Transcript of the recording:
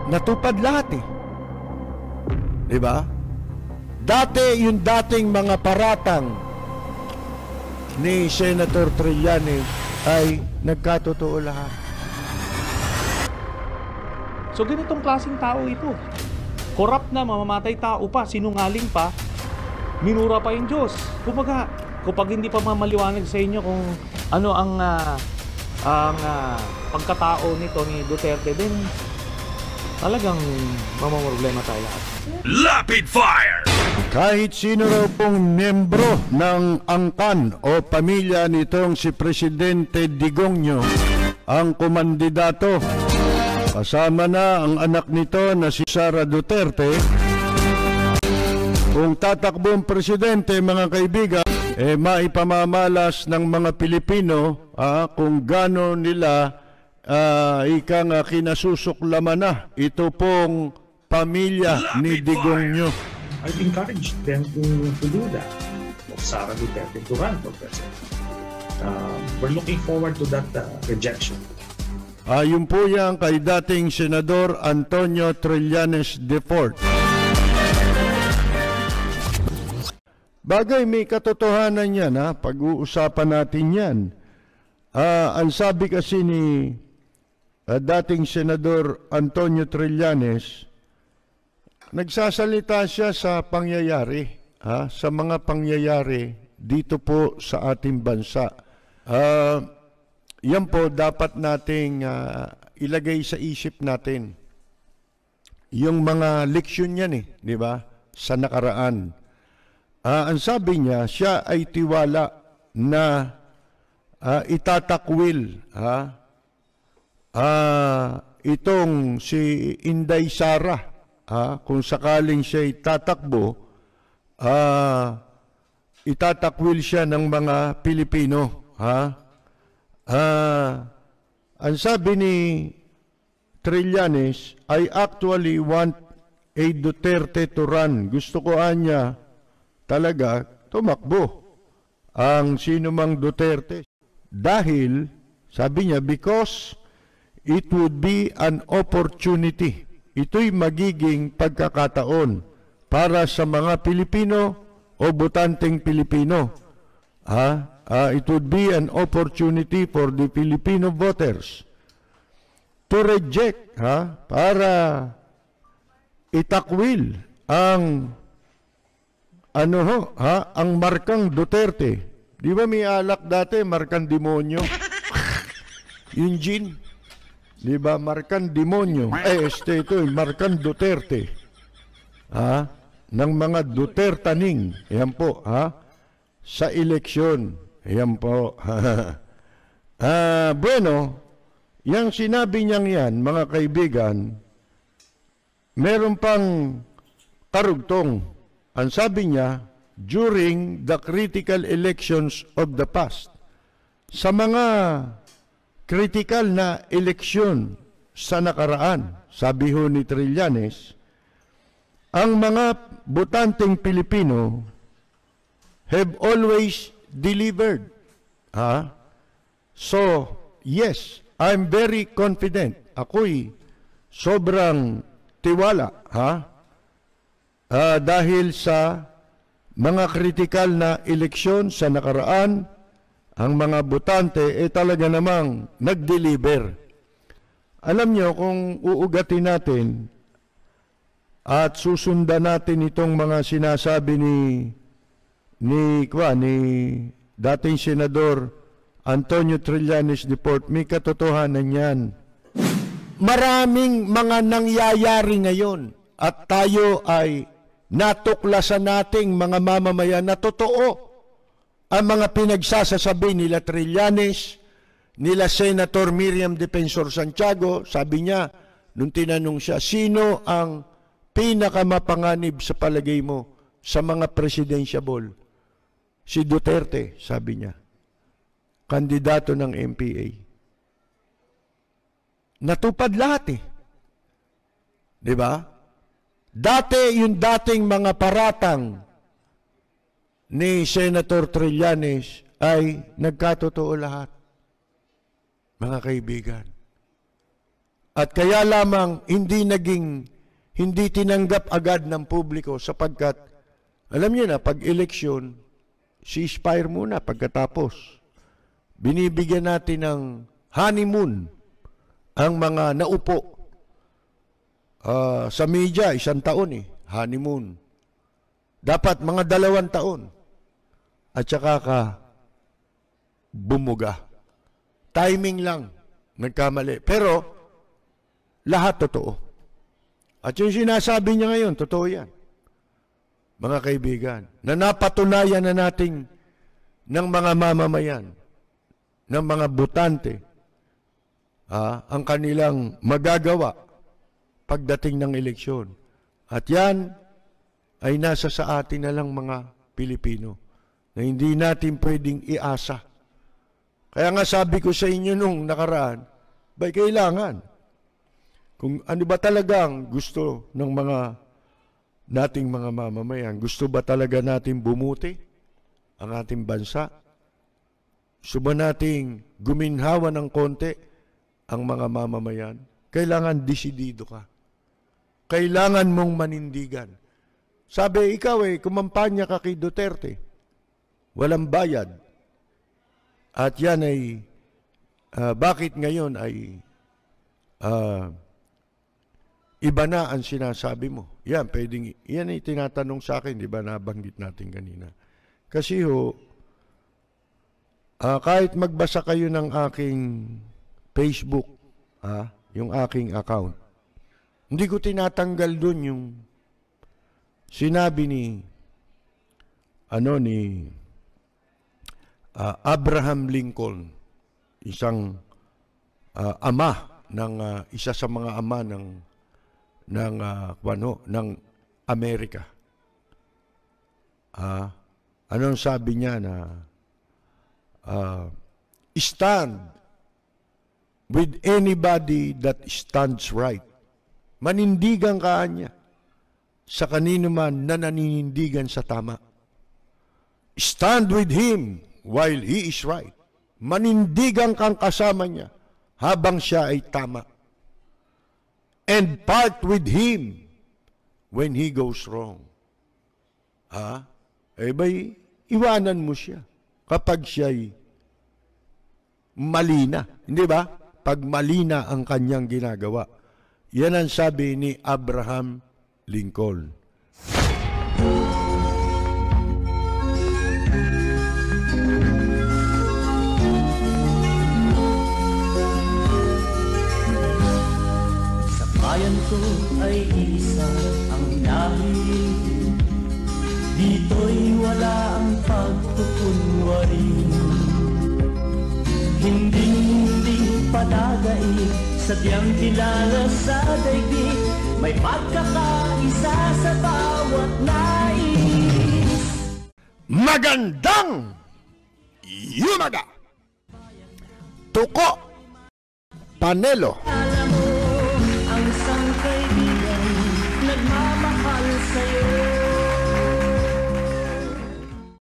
natupad lahat eh. Diba? Dati yung dating mga paratang ni Senator Trillanes ay nagkatotoo lahat. So ganitong klaseng tao ito. Corrupt na, mamamatay tao pa, sinungaling pa, minura pa yung Diyos. Kumbaga, kapag hindi pa mamaliwanag sa inyo kung ano ang pagkatao nito ni Duterte, din talagang mamamroblema tayo lahat. Rapid fire! Kahit sino raw pong miyembro ng angkan o pamilya nitong si Presidente Digongyo ang kumandidato. Kasama na ang anak nito na si Sara Duterte. Kung tatakbo ang presidente, mga kaibigan, maipamamalas ng mga Pilipino kung gaano nila kinasusuklaman na ito pong pamilya ni Digongyo. I've encouraged them to do that. Of Sara Duterte to run for president. We're looking forward to that rejection. Yun po yan kay dating Senador Antonio Trillanes IV. Bagay may katotohanan yan, pag-uusapan natin yan. Ang sabi kasi ni dating Senador Antonio Trillanes, nagsasalita siya sa pangyayari, sa mga pangyayari dito po sa ating bansa. Yan po dapat nating ilagay sa isip natin. Yung mga leksyon yan di ba? Sa nakaraan. Ang sabi niya, siya ay tiwala na itatakwil itong si Inday Sara. Kung sakaling siya tatakbo, itatakwil siya ng mga Pilipino. Ang sabi ni Trillanes, I actually want a Duterte to run. Gusto ko niya talaga tumakbo ang sino mang Duterte. Dahil, sabi niya, because it would be an opportunity. Ito'y magiging pagkakataon para sa mga Pilipino o botanteng Pilipino. It would be an opportunity for the Filipino voters to reject, para itakwil ang ang markang Duterte. Di ba may alak dati, markang demonyo? Yung gin. Di ba, markang demonyo? Ito, markang Duterte. Ng mga Dutertaning. Yan po, sa eleksyon. Yan po. Bueno, yung sinabi niyang yan, mga kaibigan, meron pang karugtong. Ang sabi niya, during the critical elections of the past, sa mga critical na eleksyon sa nakaraan, sabi ho ni Trillanes, ang mga botanteng Pilipino have always delivered. So, yes, I'm very confident. Ako'y sobrang tiwala, dahil sa mga kritikal na eleksyon sa nakaraan, ang mga botante talaga namang nag-deliver. Alam nyo, kung uugatin natin at susundan natin itong mga sinasabi ni dating Senador Antonio Trillanes IV, may katotohanan yan. Maraming mga nangyayari ngayon at tayo ay natuklasan nating mga mamamayan na totoo ang mga pinagsasasabi nila Trillanes, nila Senator Miriam Defensor Santiago. Sabi niya, nung tinanong siya, sino ang pinakamapanganib sa palagay mo sa mga presidentiable? Si Duterte, sabi niya. Kandidato ng MPA. Natupad lahat Di ba? Dati yung dating mga paratang ni Senator Trillanes ay nagkatotoo lahat. Mga kaibigan. At kaya lamang hindi tinanggap agad ng publiko sapagkat, alam niyo na, pag eleksyon, ceasefire muna pagkatapos. Binibigyan natin ng honeymoon ang mga naupo. Sa media, 1 taon honeymoon. Dapat mga 2 taon. At saka ka bumuga. Timing lang, nagkamali. Pero, lahat totoo. At yung sinasabi niya ngayon, totoo yan. Mga kaibigan, na napatunayan na nating ng mga mamamayan, ng mga botante, ang kanilang magagawa pagdating ng eleksyon. At yan ay nasa sa atin na lang mga Pilipino na hindi natin pwedeng iasa. Kaya nga sabi ko sa inyo nung nakaraan, kailangan. Kung ano ba talagang gusto ng mga nating mga mamamayan, gusto ba talaga natin bumuti ang ating bansa? Gusto ba nating guminhawa ng konti ang mga mamamayan? Kailangan desidido ka. Kailangan mong manindigan. Sabi, ikaw kumampanya ka kay Duterte. Walang bayad. At yan ay, bakit ngayon ay iba na ang sinasabi mo? Yan, yan ay tinatanong sa akin, di ba, nabanggit natin kanina. Kasi kahit magbasa kayo ng aking Facebook, yung aking account, hindi ko tinatanggal dun yung sinabi ni Abraham Lincoln, isang ama ng isa sa mga ama ng Amerika. Anong sabi niya na stand with anybody that stands right. Manindigan ka niya sa kanino man na naninindigan sa tama. Stand with him while he is right. Manindigan kang kasama niya habang siya ay tama. And part with him when he goes wrong. Iwanan mo siya kapag siya'y mali na. Hindi ba? Pag mali na ang kanyang ginagawa. Yan ang sabi ni Abraham Lincoln. Sa bayan ko ay isa ang lahi, dito'y wala ang pagkukunwari. Hindi padagay, sadyang kilala sa daigdig, may pagkakaisa sa bawat nais. Magandang yumaga! Tuko Panelo